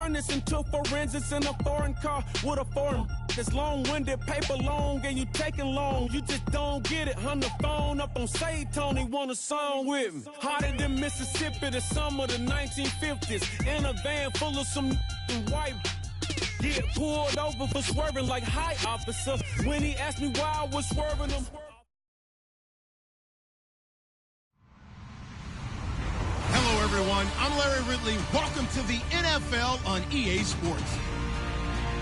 turn this into forensics in a foreign car with a foreign. It's long-winded, paper long, and you taking long. You just don't get it. On the phone up on Say Tony, want a song with me. Hotter than Mississippi, the summer of the 1950s. In a van full of some white. Get pulled over for swerving like high officer. When he asked me why I was swerving him. Hello, everyone. I'm Larry Ridley. Welcome to the NFL on EA Sports.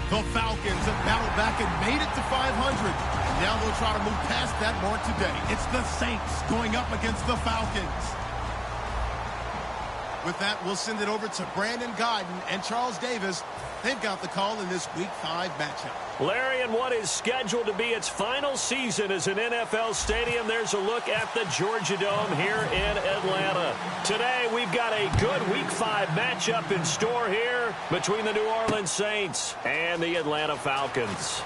The Falcons have battled back and made it to 500. Now they'll try to move past that mark today. It's the Saints going up against the Falcons. With that, we'll send it over to Brandon Godden and Charles Davis. They've got the call in this Week 5 matchup. Larry, in what is scheduled to be its final season as an NFL stadium, there's a look at the Georgia Dome here in Atlanta. Today, we've got a good Week 5 matchup in store here between the New Orleans Saints and the Atlanta Falcons.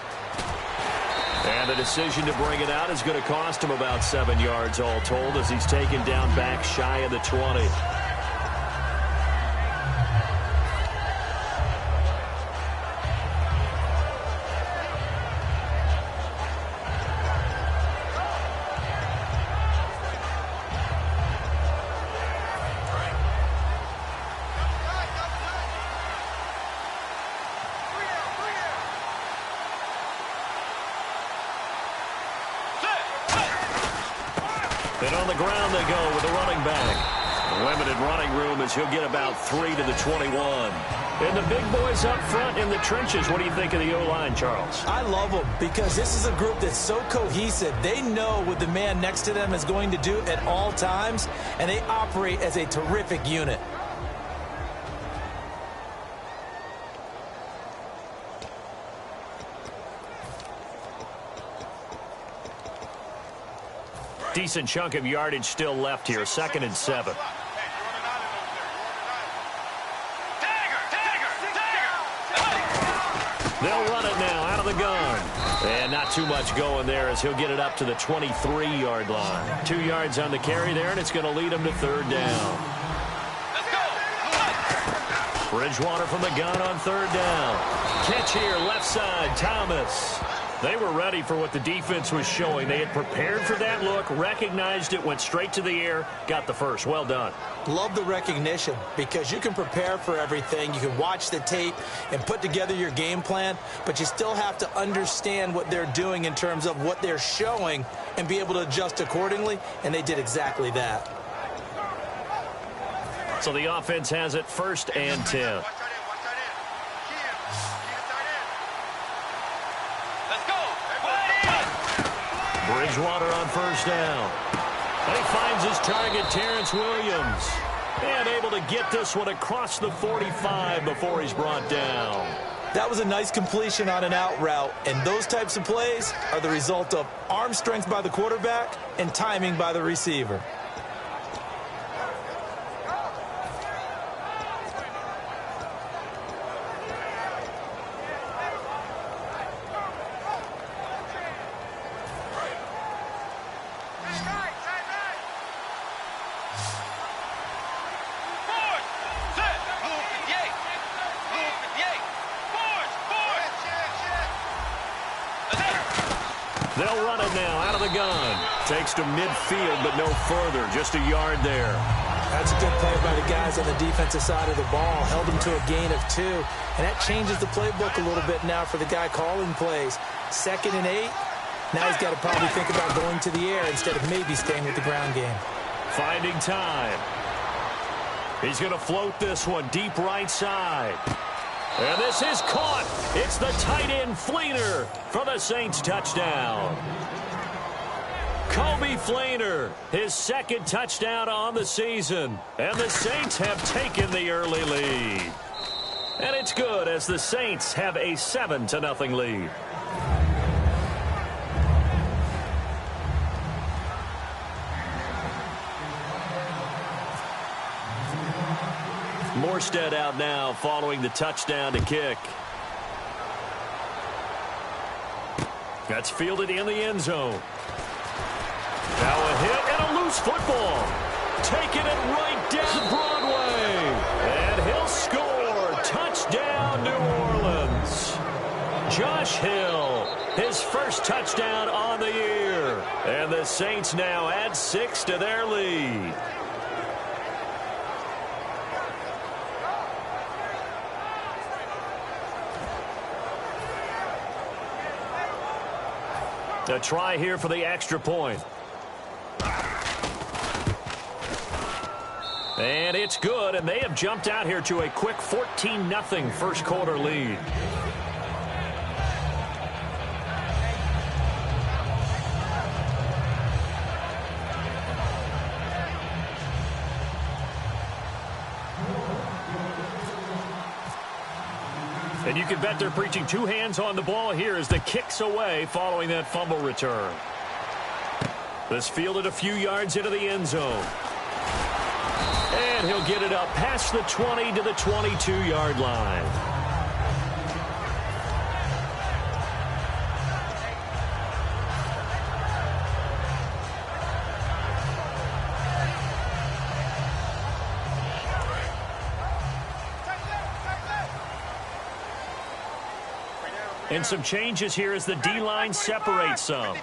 And the decision to bring it out is going to cost him about 7 yards all told as he's taken down back shy of the 20. And on the ground they go with the running back. Limited running room as he'll get about 3 to the 21. And the big boys up front in the trenches. What do you think of the O-line, Charles? I love them because this is a group that's so cohesive. They know what the man next to them is going to do at all times, and they operate as a terrific unit. Decent chunk of yardage still left here. 2nd and 7. They'll run it now out of the gun. And not too much going there as he'll get it up to the 23-yard line. 2 yards on the carry there, and it's going to lead him to 3rd down. Bridgewater from the gun on 3rd down. Catch here, left side, Thomas. They were ready for what the defense was showing. They had prepared for that look, recognized it, went straight to the air, got the first. Well done. Love the recognition because you can prepare for everything. You can watch the tape and put together your game plan, but you still have to understand what they're doing in terms of what they're showing and be able to adjust accordingly, and they did exactly that. So the offense has it 1st and 10. Bridgewater on 1st down. And he finds his target, Terrence Williams. And able to get this one across the 45 before he's brought down. That was a nice completion on an out route, and those types of plays are the result of arm strength by the quarterback and timing by the receiver. They'll run it now out of the gun. Takes to midfield, but no further. Just a yard there. That's a good play by the guys on the defensive side of the ball. Held them to a gain of 2. And that changes the playbook a little bit now for the guy calling plays. 2nd and 8. Now he's got to probably think about going to the air instead of maybe staying with the ground game. Finding time. He's going to float this one deep right side. And this is caught. It's the tight end Fleener for the Saints touchdown. Kobe Fleener, his 2nd touchdown on the season. And the Saints have taken the early lead. And it's good as the Saints have a 7-0 lead. Morstead out now following the touchdown to kick. That's fielded in the end zone. Now a hit and a loose football. Taking it right down Broadway. And he'll score. Touchdown. now New Orleans. Josh Hill, his first touchdown on the year. And the Saints now add 6 to their lead. A try here for the extra point. And it's good, and they have jumped out here to a quick 14-0 first quarter lead. And you can bet they're preaching 2 hands on the ball here as the kick's away following that fumble return. This fielded a few yards into the end zone. And he'll get it up past the 20 to the 22-yard line. And some changes here as the D-line separates some.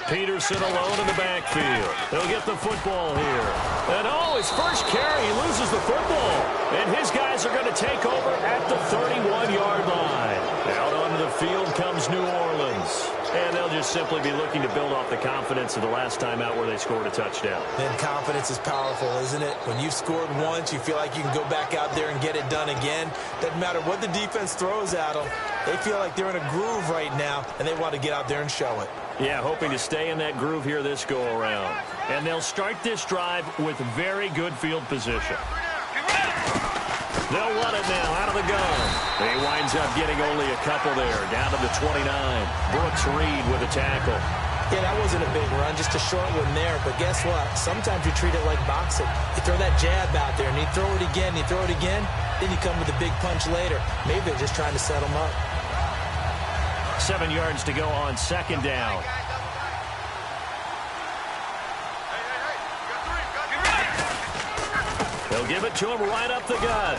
Peterson alone in the backfield. He'll get the football here. And his first carry, he loses the football. And his guys are going to take over at the 31-yard line. Out onto the field comes New Orleans. And they'll just simply be looking to build off the confidence of the last time out where they scored a touchdown. And confidence is powerful, isn't it? When you've scored once, you feel like you can go back out there and get it done again. Doesn't matter what the defense throws at them. They feel like they're in a groove right now, and they want to get out there and show it. Yeah, hoping to stay in that groove here this go-around. And they'll start this drive with very good field position. They'll run it now out of the gun. He winds up getting only a couple there, down to the 29. Brooks Reed with a tackle. Yeah, that wasn't a big run, just a short one there. But guess what? Sometimes you treat it like boxing. You throw that jab out there, and you throw it again, and you throw it again, then you come with a big punch later. Maybe they're just trying to set them up. 7 yards to go on second down. They'll give it to him right up the gut.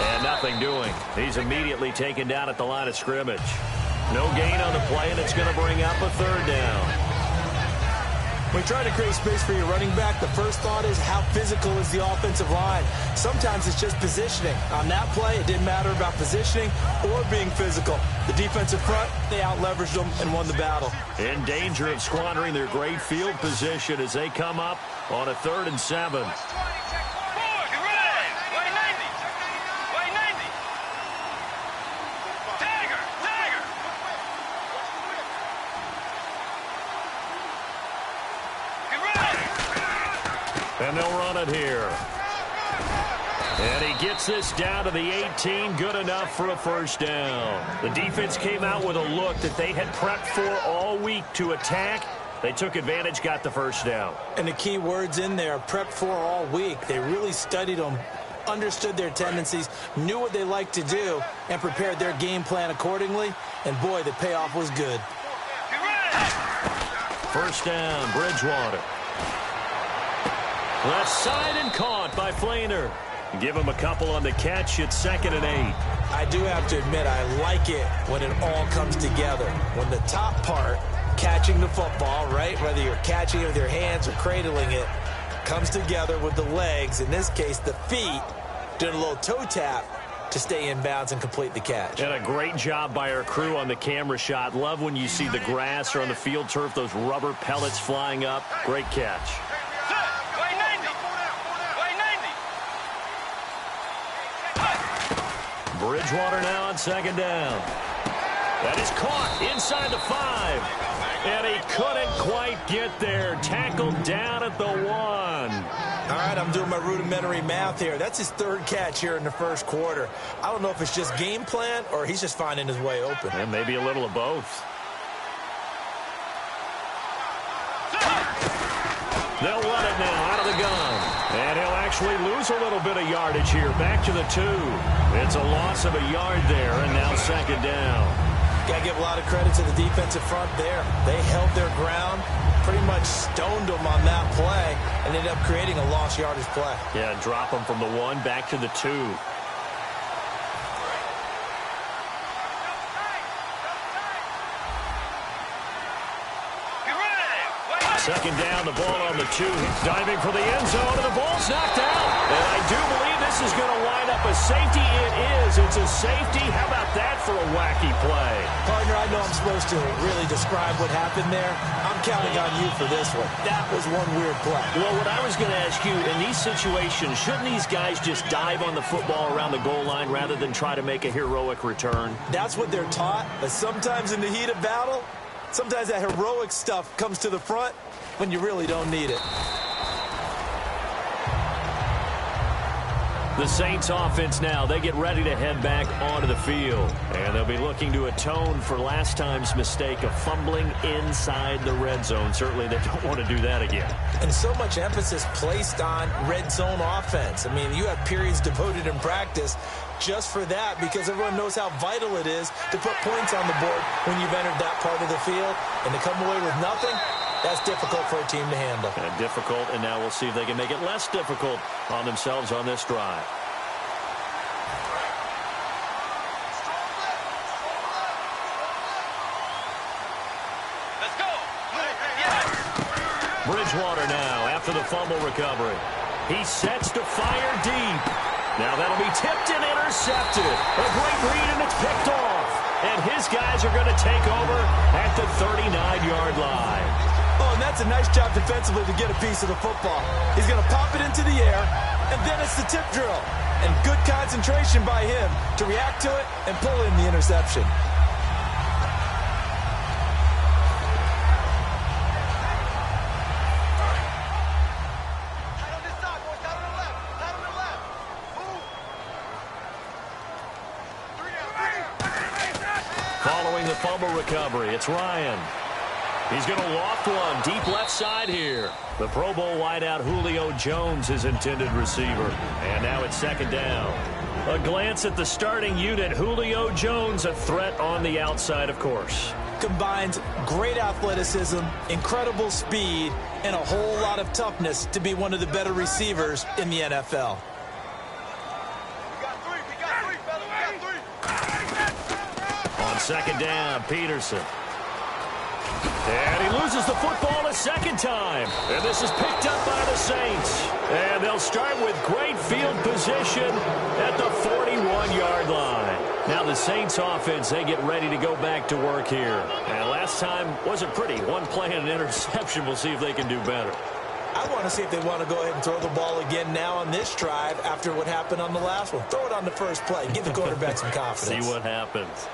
And nothing doing. He's immediately taken down at the line of scrimmage. No gain on the play, and it's going to bring up a third down. When you try to create space for your running back, the first thought is how physical is the offensive line. Sometimes it's just positioning. On that play, it didn't matter about positioning or being physical. The defensive front, they out-leveraged them and won the battle. In danger of squandering their great field position as they come up on a 3rd and 7. And they'll run it here. And he gets this down to the 18, good enough for a first down. The defense came out with a look that they had prepped for all week to attack. They took advantage, got the first down. And the key words in there, prepped for all week. They really studied them, understood their tendencies, knew what they liked to do, and prepared their game plan accordingly. And boy, the payoff was good. First down, Bridgewater. Left side and caught by Flainer. Give him a couple on the catch. It's 2nd and 8. I do have to admit, I like it when it all comes together. When the top part, catching the football, right, whether you're catching it with your hands or cradling it, comes together with the legs, in this case the feet, doing a little toe tap to stay in bounds and complete the catch. And a great job by our crew on the camera shot. Love when you see the grass or on the field turf, those rubber pellets flying up. Great catch. Bridgewater now on 2nd down. That is caught inside the 5. And he couldn't quite get there. Tackled down at the 1. All right, I'm doing my rudimentary math here. That's his 3rd catch here in the first quarter. I don't know if it's just game plan or he's just finding his way open. And maybe a little of both. They'll run it now out of the gun. And he'll actually lose a little bit of yardage here. Back to the 2. It's a loss of a yard there, and now 2nd down. Got to give a lot of credit to the defensive front there. They held their ground, pretty much stoned them on that play, and ended up creating a lost yardage play. Yeah, drop them from the 1 back to the 2. Second down, the ball on the 2. Diving for the end zone, and the ball's knocked out. And I do believe this is going to line up a safety. It is. It's a safety. How about that for a wacky play? Partner, I know I'm supposed to really describe what happened there. I'm counting on you for this one. That was one weird play. Well, what I was going to ask you, in these situations, shouldn't these guys just dive on the football around the goal line rather than try to make a heroic return? That's what they're taught, but sometimes in the heat of battle, sometimes that heroic stuff comes to the front when you really don't need it. The Saints offense now, they get ready to head back onto the field. And they'll be looking to atone for last time's mistake of fumbling inside the red zone. Certainly they don't want to do that again. And so much emphasis placed on red zone offense. I mean, you have periods devoted in practice just for that, because everyone knows how vital it is to put points on the board when you've entered that part of the field. And to come away with nothing, that's difficult for a team to handle. Difficult, and now we'll see if they can make it less difficult on themselves on this drive. Let's go. Bridgewater now after the fumble recovery. He sets to fire deep. Now that'll be tipped and intercepted. A great read, and it's picked off. And his guys are going to take over at the 39-yard line. Oh, and that's a nice job defensively to get a piece of the football. He's going to pop it into the air, and then it's the tip drill. And good concentration by him to react to it and pull in the interception. Following the fumble recovery, it's Ryan. He's going to loft one deep left side here. The Pro Bowl wideout Julio Jones is intended receiver. And now it's second down. A glance at the starting unit. Julio Jones, a threat on the outside, of course. Combines great athleticism, incredible speed, and a whole lot of toughness to be one of the better receivers in the NFL. On second down, Peterson. And he loses the football a second time. And this is picked up by the Saints. And they'll start with great field position at the 41-yard line. Now the Saints offense, they get ready to go back to work here. And last time wasn't pretty. One play and an interception. We'll see if they can do better. I want to see if they want to go ahead and throw the ball again now on this drive after what happened on the last one. Throw it on the first play. Give the quarterback some confidence. See what happens.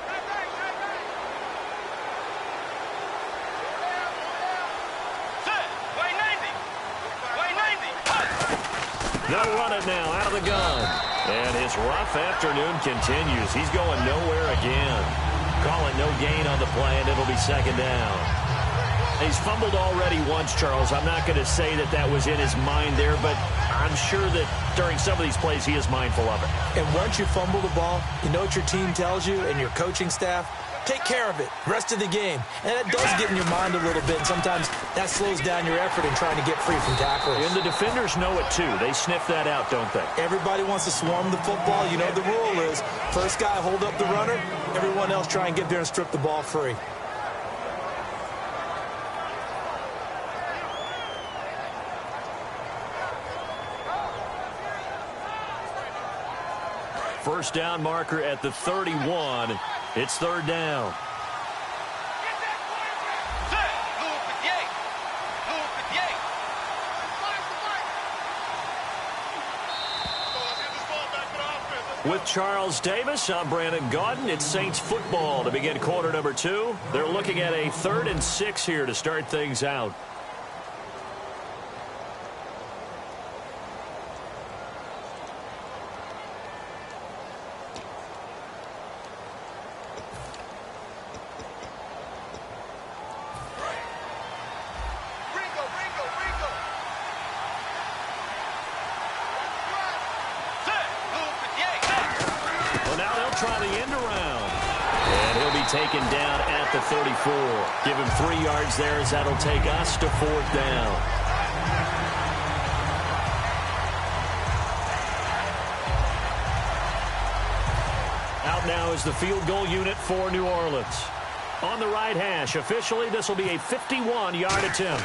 They'll run it now out of the gun. And his rough afternoon continues. He's going nowhere again. Call it no gain on the play, and it'll be second down. He's fumbled already once, Charles. I'm not going to say that that was in his mind there, but I'm sure that during some of these plays he is mindful of it. And once you fumble the ball, you know what your team tells you and your coaching staff? Take care of it rest of the game. And that does get in your mind a little bit. And sometimes that slows down your effort in trying to get free from tacklers. And the defenders know it, too. They sniff that out, don't they? Everybody wants to swarm the football. You know the rule is first guy hold up the runner. Everyone else try and get there and strip the ball free. First down marker at the 31. It's third down. With Charles Davis, I'm Brandon Gaudin. It's Saints football to begin quarter number 2. They're looking at a 3rd and 6 here to start things out. Try the end around. And he'll be taken down at the 34. Give him 3 yards there as that'll take us to 4th down. Out now is the field goal unit for New Orleans. On the right hash, officially this will be a 51-yard attempt.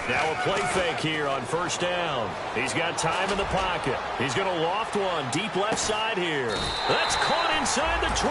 Now a play fake here on 1st down. He's got time in the pocket. He's going to loft one deep left side here. That's caught inside the 20.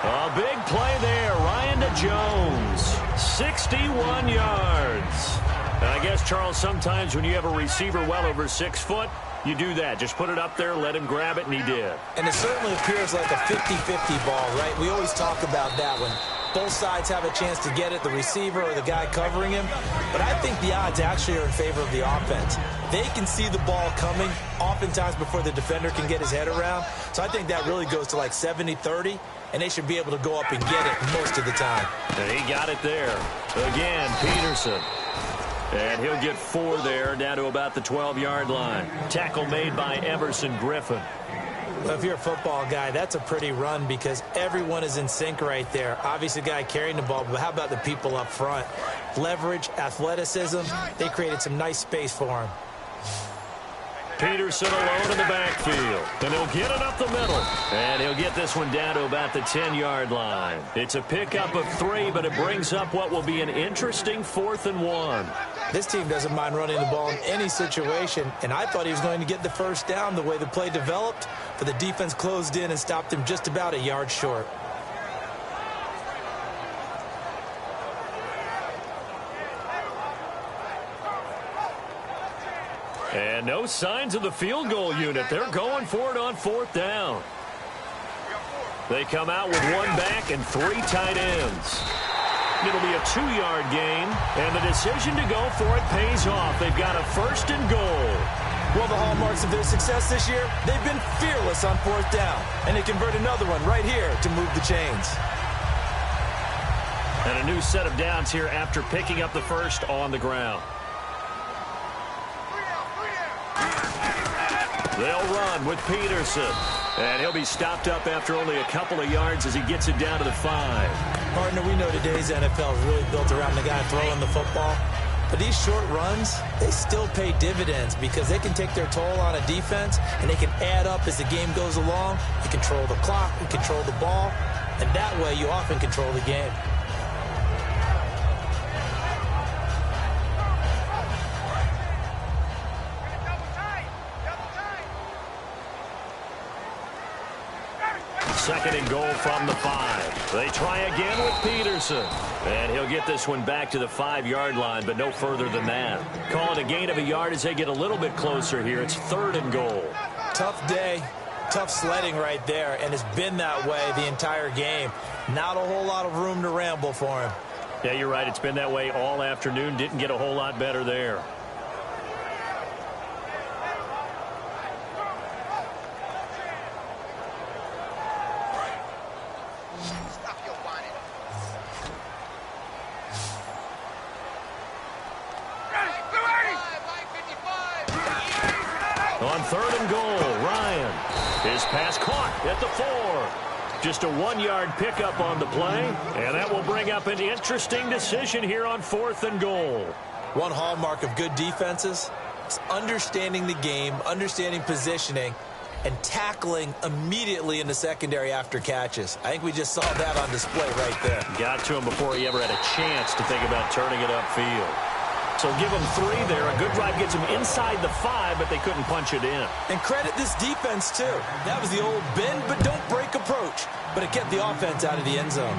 A big play there. Ryan to Jones. 61 yards. And I guess, Charles, sometimes when you have a receiver well over 6 foot, you do that. Just put it up there, let him grab it, and he did. And it certainly appears like a 50-50 ball, right? We always talk about that one. Both sides have a chance to get it, the receiver or the guy covering him. But I think the odds actually are in favor of the offense. They can see the ball coming oftentimes before the defender can get his head around. So I think that really goes to like 70-30, and they should be able to go up and get it most of the time. And he got it there. Again, Peterson. And he'll get 4 there, down to about the 12-yard line. Tackle made by Everson Griffin. Well, if you're a football guy, that's a pretty run because everyone is in sync right there. Obviously, the guy carrying the ball, but how about the people up front? Leverage, athleticism, they created some nice space for him. Peterson alone in the backfield. And he'll get it up the middle. And he'll get this one down to about the 10-yard line. It's a pickup of 3, but it brings up what will be an interesting 4th and 1. This team doesn't mind running the ball in any situation, and I thought he was going to get the 1st down the way the play developed, but the defense closed in and stopped him just about a yard short. And no signs of the field goal unit. They're going for it on 4th down. They come out with 1 back and 3 tight ends. It'll be a 2-yard gain, and the decision to go for it pays off. They've got a 1st and goal. Well, the hallmarks of their success this year, they've been fearless on 4th down, and they convert another one right here to move the chains. And a new set of downs here after picking up the 1st on the ground. They'll run with Peterson. And he'll be stopped up after only a couple of yards as he gets it down to the 5. Partner, we know today's NFL is really built around the guy throwing the football. But these short runs, they still pay dividends because they can take their toll on a defense and they can add up as the game goes along. You control the clock, you control the ball, and that way you often control the game. Second and goal from the 5. They try again with Peterson. And he'll get this one back to the 5-yard line, but no further than that. Call it a gain of a yard as they get a little bit closer here. It's 3rd and goal. Tough day, tough sledding right there, and it's been that way the entire game. Not a whole lot of room to ramble for him. Yeah, you're right. It's been that way all afternoon. Didn't get a whole lot better there. On 3rd and goal, Ryan. His pass caught at the 4. Just a 1-yard pickup on the play, and that will bring up an interesting decision here on 4th and goal. One hallmark of good defenses is understanding the game, understanding positioning, and tackling immediately in the secondary after catches. I think we just saw that on display right there. Got to him before he ever had a chance to think about turning it upfield. So give them 3 there. A good drive gets them inside the 5, but they couldn't punch it in. And credit this defense, too. That was the old bend but don't break approach. But it kept the offense out of the end zone.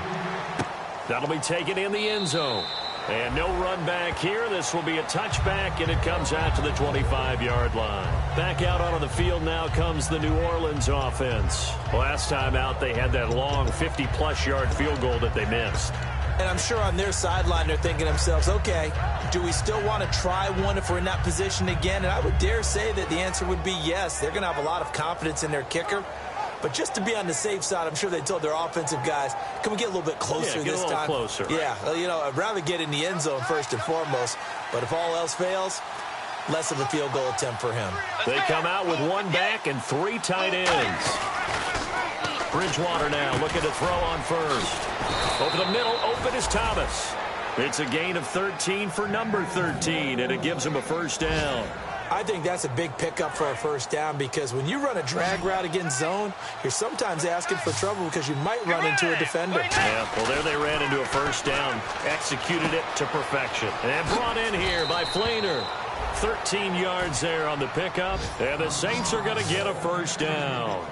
That'll be taken in the end zone. And no run back here. This will be a touchback, and it comes out to the 25-yard line. Back out onto the field now comes the New Orleans offense. Last time out, they had that long 50-plus yard field goal that they missed. And I'm sure on their sideline they're thinking to themselves, okay, do we still want to try one if we're in that position again? And I would dare say that the answer would be yes. They're going to have a lot of confidence in their kicker. But just to be on the safe side, I'm sure they told their offensive guys, can we get a little bit closer this time? Get a little closer. Yeah, well, you know, I'd rather get in the end zone first and foremost. But if all else fails, less of a field goal attempt for him. They come out with one back and 3 tight ends. Bridgewater now looking to throw on first. Over the middle, open is Thomas. It's a gain of 13 for number 13, and it gives him a first down. I think that's a big pickup for a first down because when you run a drag route against zone, you're sometimes asking for trouble because you might run into a defender. Yeah, well, there they ran into a first down, executed it to perfection. And brought in here by Flainer. 13 yards there on the pickup, and the Saints are going to get a first down.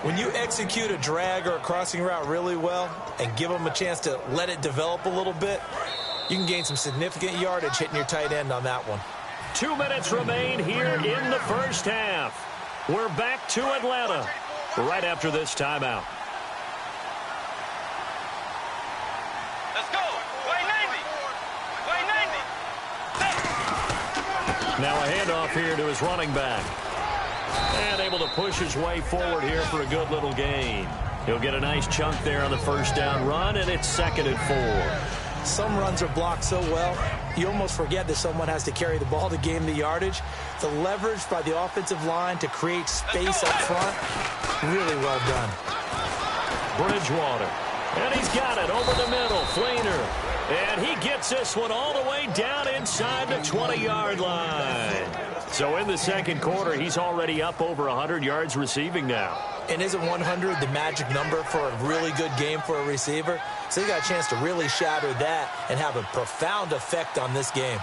When you execute a drag or a crossing route really well and give them a chance to let it develop a little bit, you can gain some significant yardage hitting your tight end on that one. 2 minutes remain here in the first half. We're back to Atlanta right after this timeout. Let's go. Way 90. Now a handoff here to his running back. And able to push his way forward here for a good little gain. He'll get a nice chunk there on the first down run, and it's 2nd and 4. Some runs are blocked so well, you almost forget that someone has to carry the ball to gain the yardage. The leverage by the offensive line to create space up front, really well done. Bridgewater, and he's got it over the middle. Flainer, and he gets this one all the way down inside the 20-yard line. So in the second quarter, he's already up over 100 yards receiving now. And isn't 100 the magic number for a really good game for a receiver? So he got a chance to really shatter that and have a profound effect on this game.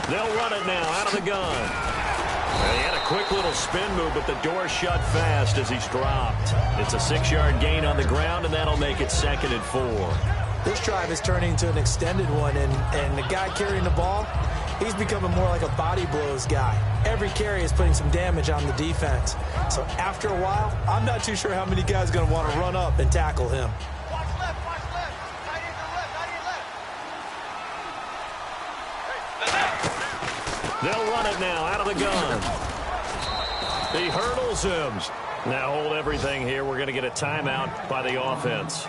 They'll run it now out of the gun. And he had a quick little spin move, but the door shut fast as he's dropped. It's a 6-yard gain on the ground, and that'll make it 2nd and 4. This drive is turning into an extended one, and the guy carrying the ball, he's becoming more like a body blows guy. Every carry is putting some damage on the defense. So after a while, I'm not too sure how many guys are going to want to run up and tackle him. Watch left. Tight end to left. They'll run it now out of the gun. He hurdles him. Now hold everything here. We're going to get a timeout by the offense.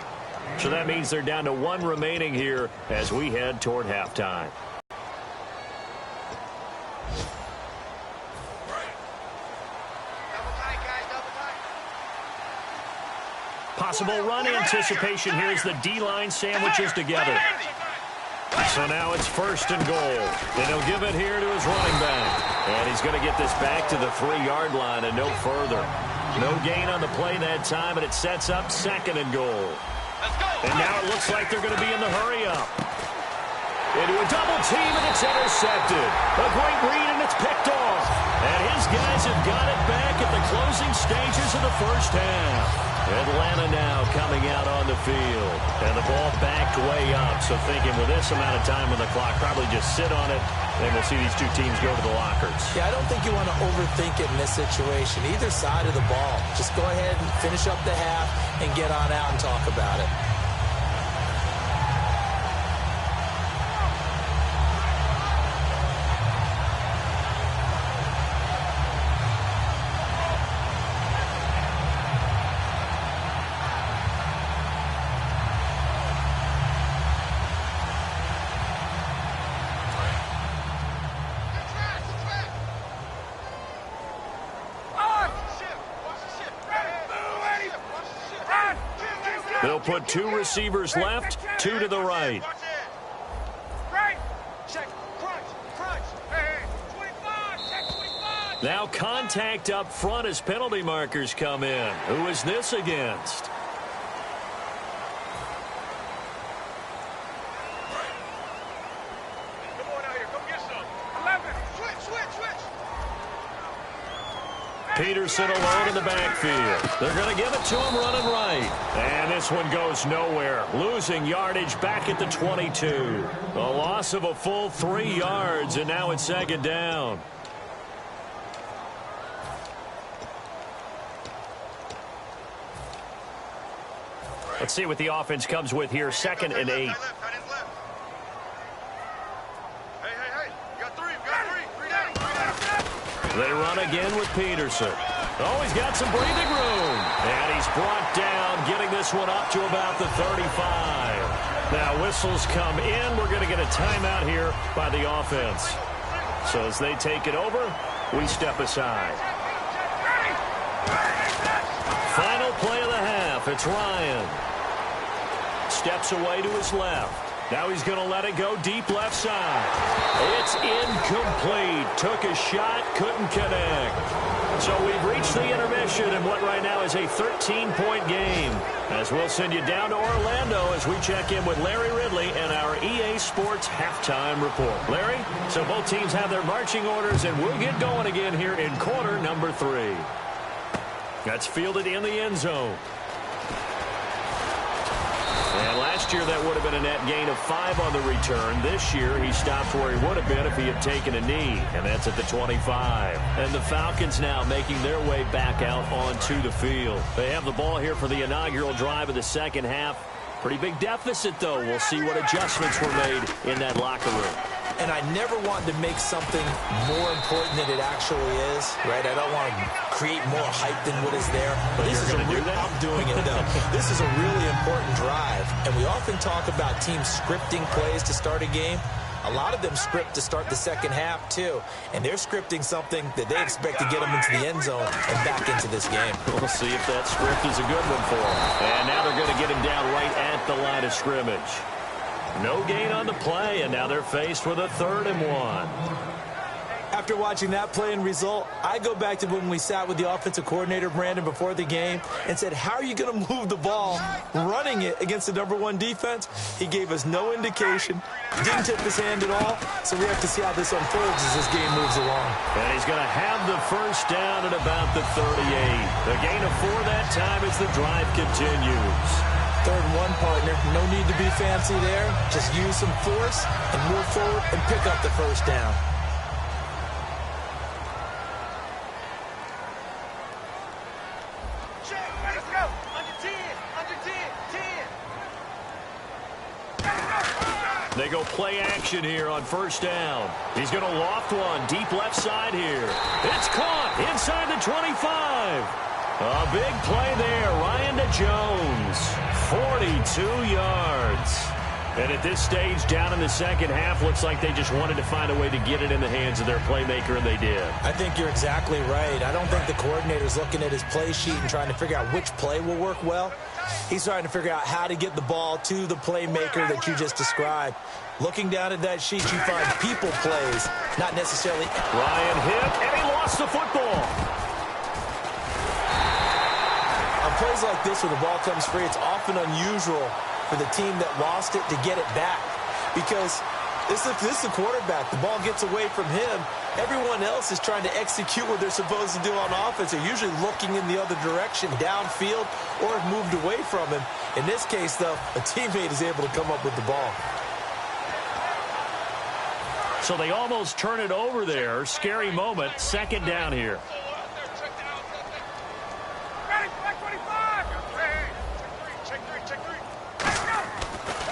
So that means they're down to 1 remaining here as we head toward halftime. Possible run anticipation here as the D-line sandwiches together. So now it's 1st and goal. And he'll give it here to his running back. And he's going to get this back to the 3-yard line and no further. No gain on the play that time, and it sets up 2nd and goal. And now it looks like they're going to be in the hurry-up. Into a double team, and it's intercepted. A great read, and it's picked off. And his guys have got it back at the closing stages of the first half. Atlanta now coming out on the field. And the ball backed way up. So thinking with this amount of time on the clock, probably just sit on it, and we'll see these two teams go to the lockers. Yeah, I don't think you want to overthink it in this situation. Either side of the ball. Just go ahead and finish up the half and get on out and talk about it. They'll put 2 receivers left, 2 to the right. Now contact up front as penalty markers come in. Who is this against? Peterson alone in the backfield. They're going to give it to him running right. And this one goes nowhere. Losing yardage back at the 22. A loss of a full 3 yards, and now it's second down. Let's see what the offense comes with here. 2nd and 8. They run again with Peterson. Oh, he's got some breathing room. And he's brought down, getting this one up to about the 35. Now whistles come in. We're going to get a timeout here by the offense. So as they take it over, we step aside. Final play of the half. It's Ryan. Steps away to his left. Now he's going to let it go deep left side. It's incomplete. Took a shot, couldn't connect. So we've reached the intermission in what right now is a 13-point game. As we'll send you down to Orlando as we check in with Larry Ridley and our EA Sports halftime report. Larry, so both teams have their marching orders, and we'll get going again here in quarter number 3. That's fielded in the end zone. And last year that would have been a net gain of 5 on the return. This year he stops where he would have been if he had taken a knee, and that's at the 25. And the Falcons now making their way back out onto the field. They have the ball here for the inaugural drive of the second half. Pretty big deficit, though. We'll see what adjustments were made in that locker room. And I never want to make something more important than it actually is, right? I don't want to create more hype than what is there. But this is I'm doing it, though. This is a really important drive. And we often talk about teams scripting plays to start a game. A lot of them script to start the second half, too. And they're scripting something that they expect to get them into the end zone and back into this game. We'll see if that script is a good one for them. And now they're going to get him down right at the line of scrimmage. No gain on the play, and now they're faced with a 3rd and 1. After watching that play and result, I go back to when we sat with the offensive coordinator, Brandon, before the game and said, how are you going to move the ball running it against the #1 defense? He gave us no indication, didn't tip his hand at all, so we have to see how this unfolds as this game moves along. And he's going to have the first down at about the 38. A gain of 4 that time as the drive continues. 3rd and 1, partner. No need to be fancy there. Just use some force and move forward and pick up the first down. Let's go. Under 10. Under 10. 10. They go play action here on first down. He's going to loft one deep left side here. It's caught inside the 25. A big play there. Ryan to Jones. 42 yards. And at this stage, down in the second half, looks like they just wanted to find a way to get it in the hands of their playmaker, and they did. I think you're exactly right. I don't think the coordinator's looking at his play sheet and trying to figure out which play will work well. He's trying to figure out how to get the ball to the playmaker that you just described. Looking down at that sheet, you find people plays, not necessarily. Ryan hit, and he lost the football. On plays like this where the ball comes free, it's often unusual for the team that lost it to get it back, because this is the quarterback. The ball gets away from him. Everyone else is trying to execute what they're supposed to do on offense. They're usually looking in the other direction, downfield, or have moved away from him. In this case, though, a teammate is able to come up with the ball. So they almost turn it over there. Scary moment. 2nd down here.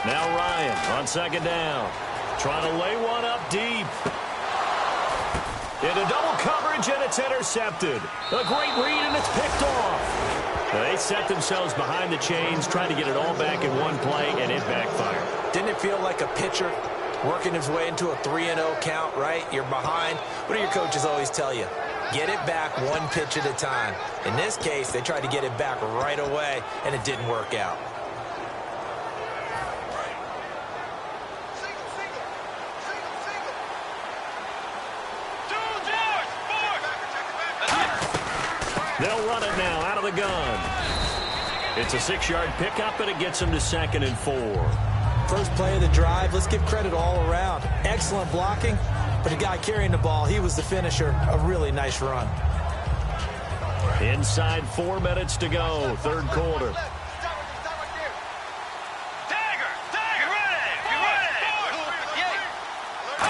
Now Ryan on 2nd down. Trying to lay one up deep. Into double coverage, and it's intercepted. A great read, and it's picked off. They set themselves behind the chains, trying to get it all back in one play, and it backfired. Didn't it feel like a pitcher working his way into a 3-0 count, right? You're behind. What do your coaches always tell you? Get it back one pitch at a time. In this case, they tried to get it back right away, and it didn't work out. They'll run it now out of the gun. It's a 6-yard pickup, and it gets them to 2nd and 4. First play of the drive, let's give credit all around. Excellent blocking, but the guy carrying the ball, he was the finisher. A really nice run. Inside 4 minutes to go, third quarter.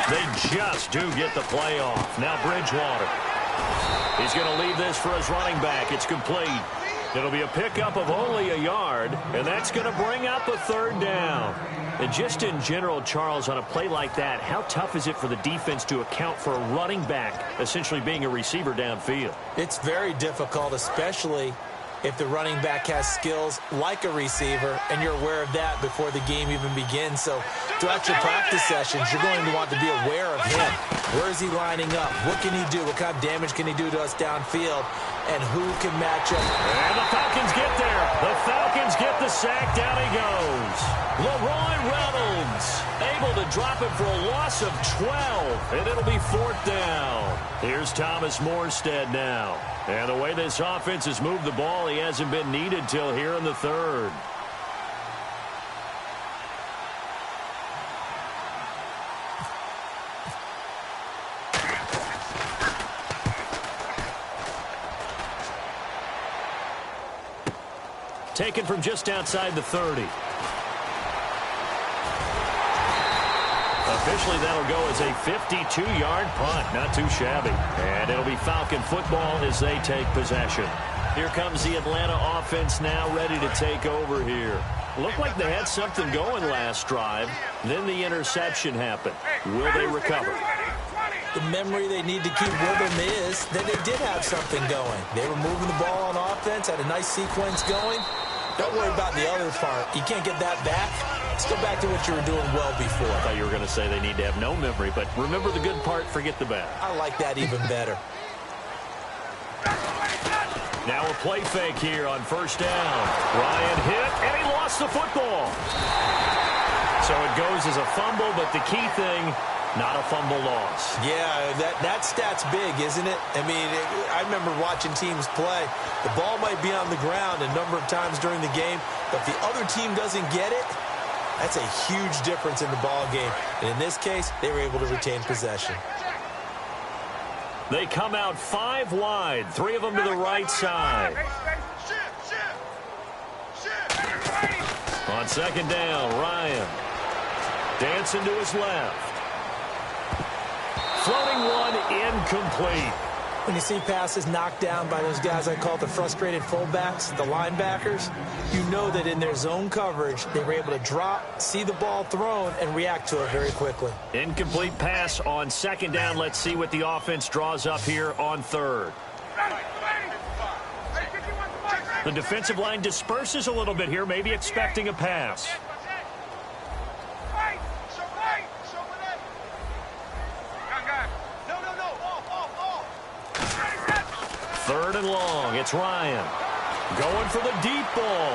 They just do get the play off. Now Bridgewater. He's going to leave this for his running back. It's complete. It'll be a pickup of only a yard, and that's going to bring up a third down. And just in general, Charles, on a play like that, how tough is it for the defense to account for a running back essentially being a receiver downfield? It's very difficult, especially if the running back has skills like a receiver, and you're aware of that before the game even begins. So throughout your practice sessions, you're going to want to be aware of him. Where is he lining up? What can he do? What kind of damage can he do to us downfield? And who can match up? And the Falcons get there. The Falcons get the sack. Down he goes. Leroy Reynolds able to drop it for a loss of 12, and it'll be fourth down. Here's Thomas Morstead now. And the way this offense has moved the ball, he hasn't been needed till here in the third. Taken from just outside the 30. Officially, that'll go as a 52-yard punt. Not too shabby. And it'll be Falcon football as they take possession. Here comes the Atlanta offense now ready to take over here. Looked like they had something going last drive. Then the interception happened. Will they recover? The memory they need to keep with them is that they did have something going. They were moving the ball on offense, had a nice sequence going. Don't worry about the other part. You can't get that back. Let's go back to what you were doing well before. I thought you were going to say they need to have no memory, but remember the good part, forget the bad. I like that even better. Now a play fake here on first down. Ryan hit, and he lost the football. So it goes as a fumble, but the key thing, not a fumble loss. Yeah, that stat's big, isn't it? I mean, I remember watching teams play. The ball might be on the ground a number of times during the game, but if the other team doesn't get it, that's a huge difference in the ball game. And in this case, they were able to retain possession. They come out 5 wide, 3 of them to the right side. On second down, Ryan dancing to his left. Floating one, incomplete. When you see passes knocked down by those guys I call the frustrated fullbacks, the linebackers, you know that in their zone coverage, they were able to drop, see the ball thrown, and react to it very quickly. Incomplete pass on second down. Let's see what the offense draws up here on third. The defensive line disperses a little bit here, maybe expecting a pass. Third and long. It's Ryan going for the deep ball.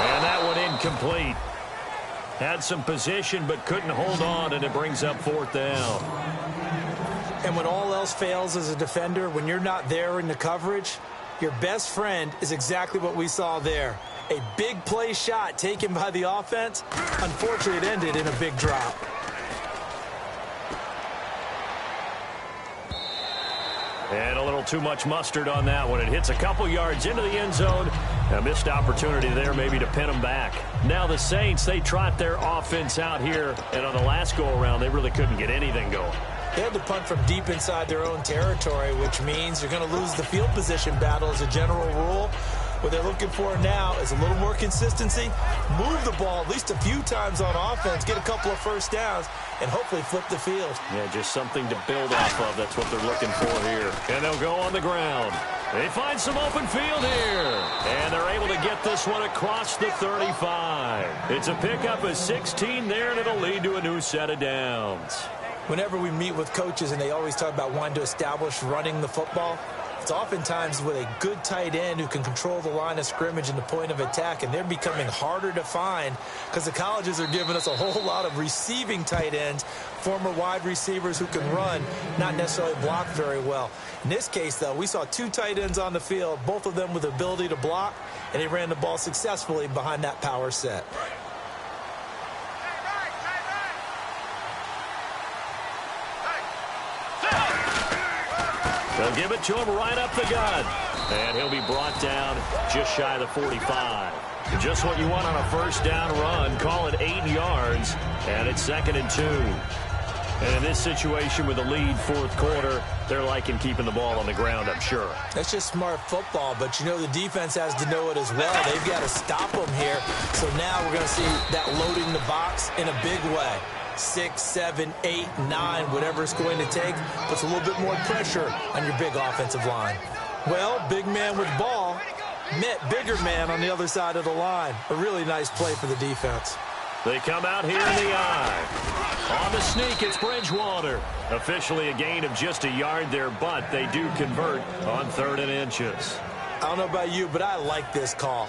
And that one incomplete. Had some position but couldn't hold on, and it brings up fourth down. And when all else fails as a defender, when you're not there in the coverage, your best friend is exactly what we saw there. A big play shot taken by the offense. Unfortunately, it ended in a big drop. And a little too much mustard on that one. It hits a couple yards into the end zone. A missed opportunity there maybe to pin them back. Now the Saints, they trot their offense out here. And on the last go-around, they really couldn't get anything going. They had to punt from deep inside their own territory, which means you're going to lose the field position battle as a general rule. What they're looking for now is a little more consistency, move the ball at least a few times on offense, get a couple of first downs, and hopefully flip the field. Yeah, just something to build off of. That's what they're looking for here. And they'll go on the ground. They find some open field here. And they're able to get this one across the 35. It's a pickup of 16 there, and it'll lead to a new set of downs. Whenever we meet with coaches and they always talk about wanting to establish running the football, it's oftentimes with a good tight end who can control the line of scrimmage and the point of attack, and they're becoming harder to find because the colleges are giving us a whole lot of receiving tight ends, former wide receivers who can run, not necessarily block very well. In this case, though, we saw 2 tight ends on the field, both of them with the ability to block, and they ran the ball successfully behind that power set. They'll give it to him right up the gut. And he'll be brought down just shy of the 45. Just what you want on a first down run. Call it 8 yards, and it's 2nd and 2. And in this situation with the lead, fourth quarter, they're liking keeping the ball on the ground, I'm sure. That's just smart football, but you know the defense has to know it as well. They've got to stop them here. So now we're going to see that loading the box in a big way. 6, 7, 8, 9, whatever it's going to take, puts a little bit more pressure on your big offensive line. Well, big man with ball met bigger man on the other side of the line. A really nice play for the defense. They come out here in the eye. On the sneak, it's Bridgewater. Officially a gain of just a yard there, but they do convert on 3rd and inches. I don't know about you, but I like this call.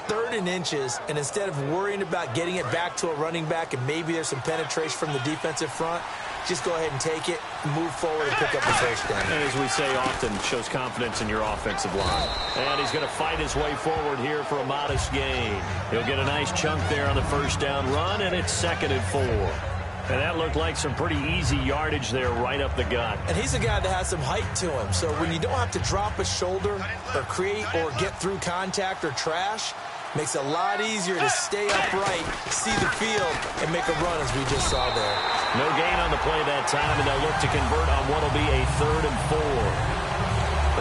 3rd and inches, and instead of worrying about getting it back to a running back and maybe there's some penetration from the defensive front, just go ahead and take it, move forward, and pick up the first down. And as we say often, shows confidence in your offensive line. And he's going to fight his way forward here for a modest gain. He'll get a nice chunk there on the first down run, and it's 2nd and 4. And that looked like some pretty easy yardage there right up the gut. And he's a guy that has some height to him. So when you don't have to drop a shoulder or create or get through contact or trash, makes it a lot easier to stay upright, see the field, and make a run as we just saw there. No gain on the play that time, and they'll look to convert on what will be a 3rd and 4.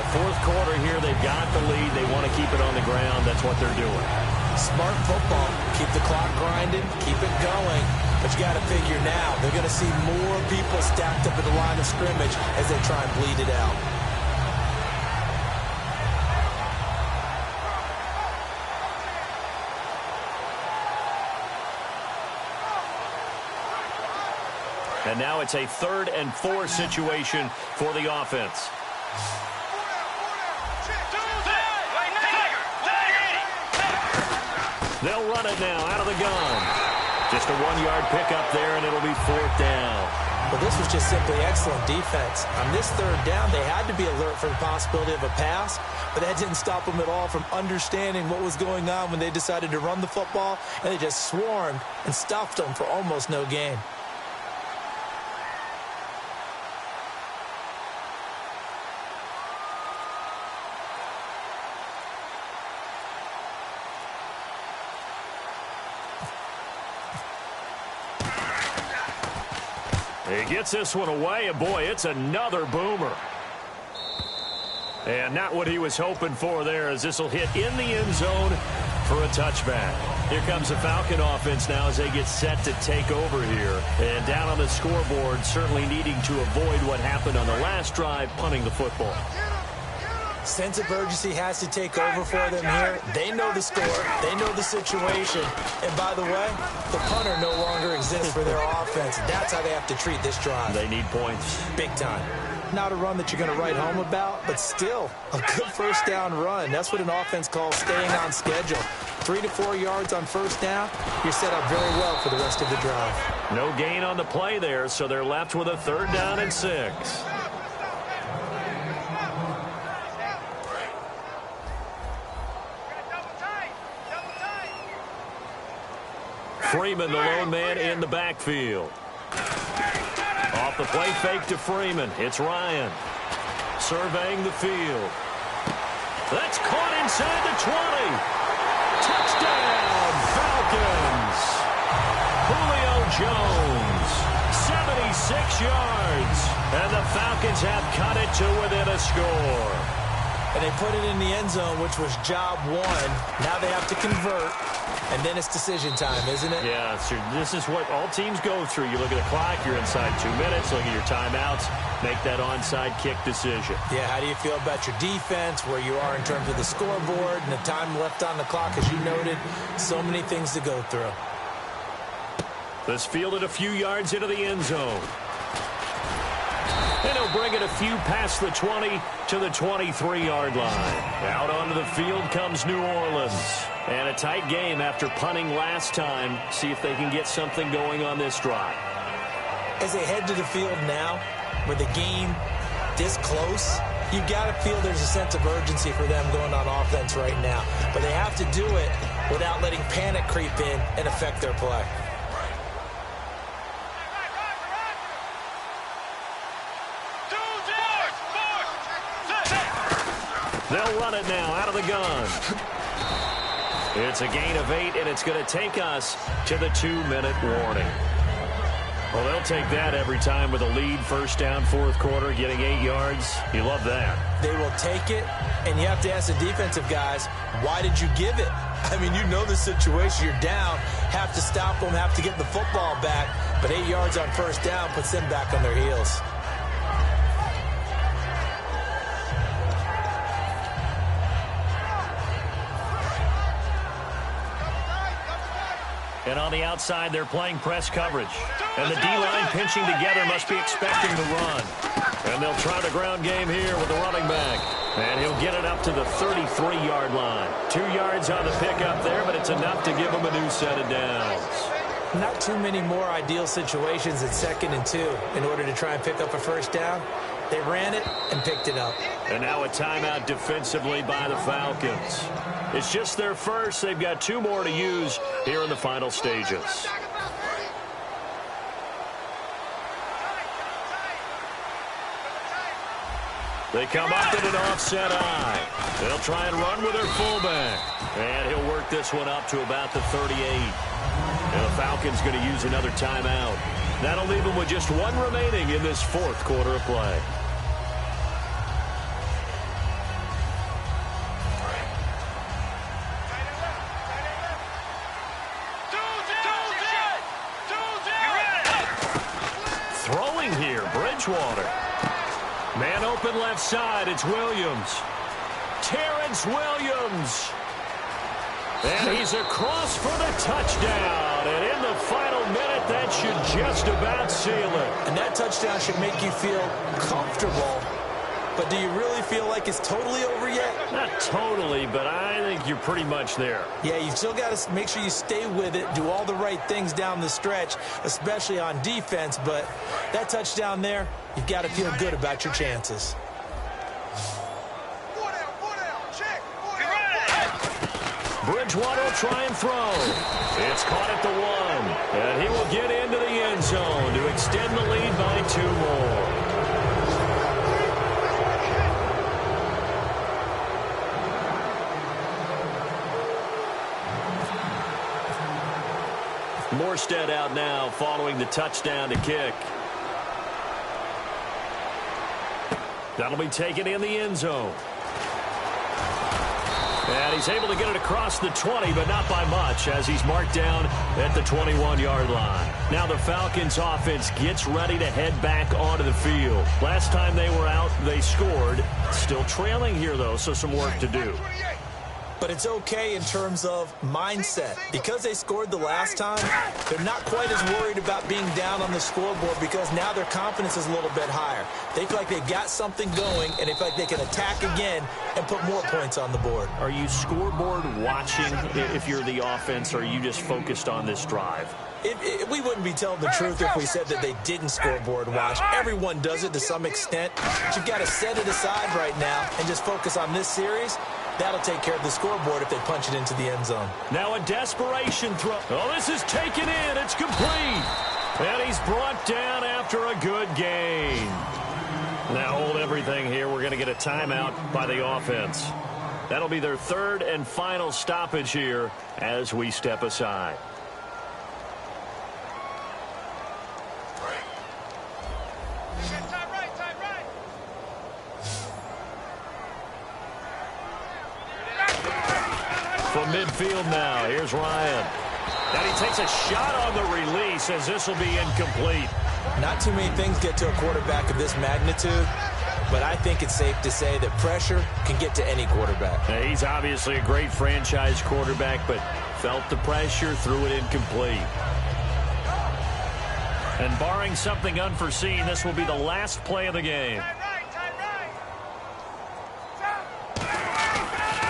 The fourth quarter here, they've got the lead. They want to keep it on the ground. That's what they're doing. Smart football. Keep the clock grinding, keep it going. But you got to figure now, they're going to see more people stacked up at the line of scrimmage as they try and bleed it out. And now it's a 3rd and 4 situation for the offense. They'll run it now out of the gun. Just a 1-yard pickup there, and it'll be 4th down. Well, this was just simply excellent defense. On this 3rd down, they had to be alert for the possibility of a pass, but that didn't stop them at all from understanding what was going on when they decided to run the football, and they just swarmed and stuffed them for almost no gain. He gets this one away, and boy, it's another boomer. And not what he was hoping for there, as this will hit in the end zone for a touchback. Here comes the Falcon offense now as they get set to take over here. And down on the scoreboard, certainly needing to avoid what happened on the last drive, punting the football. Sense of urgency has to take over for them here. They know the score. They know the situation. And by the way, the punter no longer exists for their offense. That's how they have to treat this drive. They need points. Big time. Not a run that you're going to write home about, but still a good first down run. That's what an offense calls staying on schedule. 3 to 4 yards on first down, you're set up very well for the rest of the drive. No gain on the play there, so they're left with a 3rd down and 6. Freeman, the lone man in the backfield. Off the play fake to Freeman. It's Ryan surveying the field. That's caught inside the 20. Touchdown, Falcons. Julio Jones, 76 yards. And the Falcons have cut it to within a score. And they put it in the end zone, which was job 1. Now they have to convert. And then it's decision time, isn't it? Yeah, this is what all teams go through. You look at the clock, you're inside 2 minutes, look at your timeouts, make that onside kick decision. Yeah, how do you feel about your defense, where you are in terms of the scoreboard and the time left on the clock, as you noted? So many things to go through. This fielded a few yards into the end zone. And he'll bring it a few past the 20 to the 23-yard line. Out onto the field comes New Orleans. And a tight game after punting last time. See if they can get something going on this drive. As they head to the field now, with the game this close, you got to feel there's a sense of urgency for them going on offense right now. But they have to do it without letting panic creep in and affect their play. They'll run it now out of the gun. It's a gain of 8, and it's going to take us to the 2-minute warning. Well, they'll take that every time with a lead, first down, fourth quarter, getting 8 yards. You love that. They will take it, and you have to ask the defensive guys, why did you give it? I mean, you know the situation. You're down, have to stop them, have to get the football back, but 8 yards on first down puts them back on their heels. And on the outside, they're playing press coverage. And the D-line pinching together must be expecting the run. And they'll try the ground game here with the running back. And he'll get it up to the 33-yard line. 2 yards on the pickup there, but it's enough to give him a new set of downs. Not too many more ideal situations at 2nd and 2 in order to try and pick up a first down. They ran it and picked it up. And now a timeout defensively by the Falcons. It's just their first. They've got 2 more to use here in the final stages. They come up in an offset eye. They'll try and run with their fullback. And he'll work this one up to about the 38. And the Falcons going to use another timeout. That'll leave them with just 1 remaining in this fourth quarter of play. Throwing here, Bridgewater. Man open left side, it's Williams. Terrence Williams. And he's across for the touchdown. And in the final minute, that should just about seal it. And that touchdown should make you feel comfortable. But do you really feel like it's totally over yet? Not totally, but I think you're pretty much there. Yeah, you've still got to make sure you stay with it, do all the right things down the stretch, especially on defense. But that touchdown there, you've got to feel good about your chances. Bridgewater will try and throw. It's caught at the 1. And he will get into the end zone to extend the lead by 2 more. Morstead out now following the touchdown to kick. That'll be taken in the end zone. And he's able to get it across the 20, but not by much, as he's marked down at the 21-yard line. Now the Falcons offense gets ready to head back onto the field. Last time they were out, they scored. Still trailing here, though, so some work to do. But it's okay in terms of mindset. Because they scored the last time, they're not quite as worried about being down on the scoreboard because now their confidence is a little bit higher. They feel like they've got something going, and they feel like they can attack again and put more points on the board. Are you scoreboard watching if you're the offense, or are you just focused on this drive? We wouldn't be telling the truth if we said that they didn't scoreboard watch. Everyone does it to some extent. But you've got to set it aside right now and just focus on this series. That'll take care of the scoreboard if they punch it into the end zone. Now a desperation throw. Oh, this is taken in. It's complete. And he's brought down after a good gain. Now hold everything here. We're going to get a timeout by the offense. That'll be their 3rd and final stoppage here as we step aside. From midfield now, here's Ryan. And he takes a shot on the release as this will be incomplete. Not too many things get to a quarterback of this magnitude, but I think it's safe to say that pressure can get to any quarterback. Now, he's obviously a great franchise quarterback, but felt the pressure, threw it incomplete. And barring something unforeseen, this will be the last play of the game.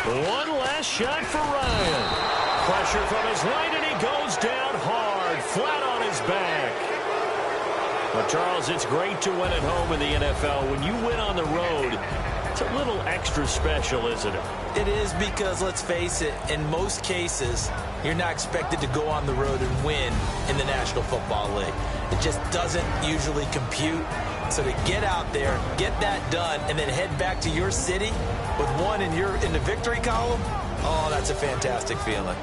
One last shot for Ryan. Pressure from his right, and he goes down hard, flat on his back. Well, Charles, it's great to win at home in the NFL. When you win on the road, it's a little extra special, isn't it? It is, because, let's face it, in most cases, you're not expected to go on the road and win in the National National Football League. It just doesn't usually compute. So to get out there, get that done, and then head back to your city with one in the victory column, oh, that's a fantastic feeling.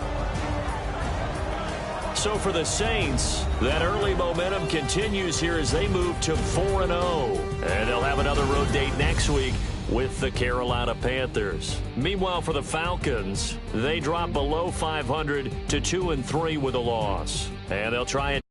So for the Saints, that early momentum continues here as they move to 4-0. And they'll have another road date next week with the Carolina Panthers. Meanwhile, for the Falcons, they drop below 500 to 2-3 with a loss. And they'll try and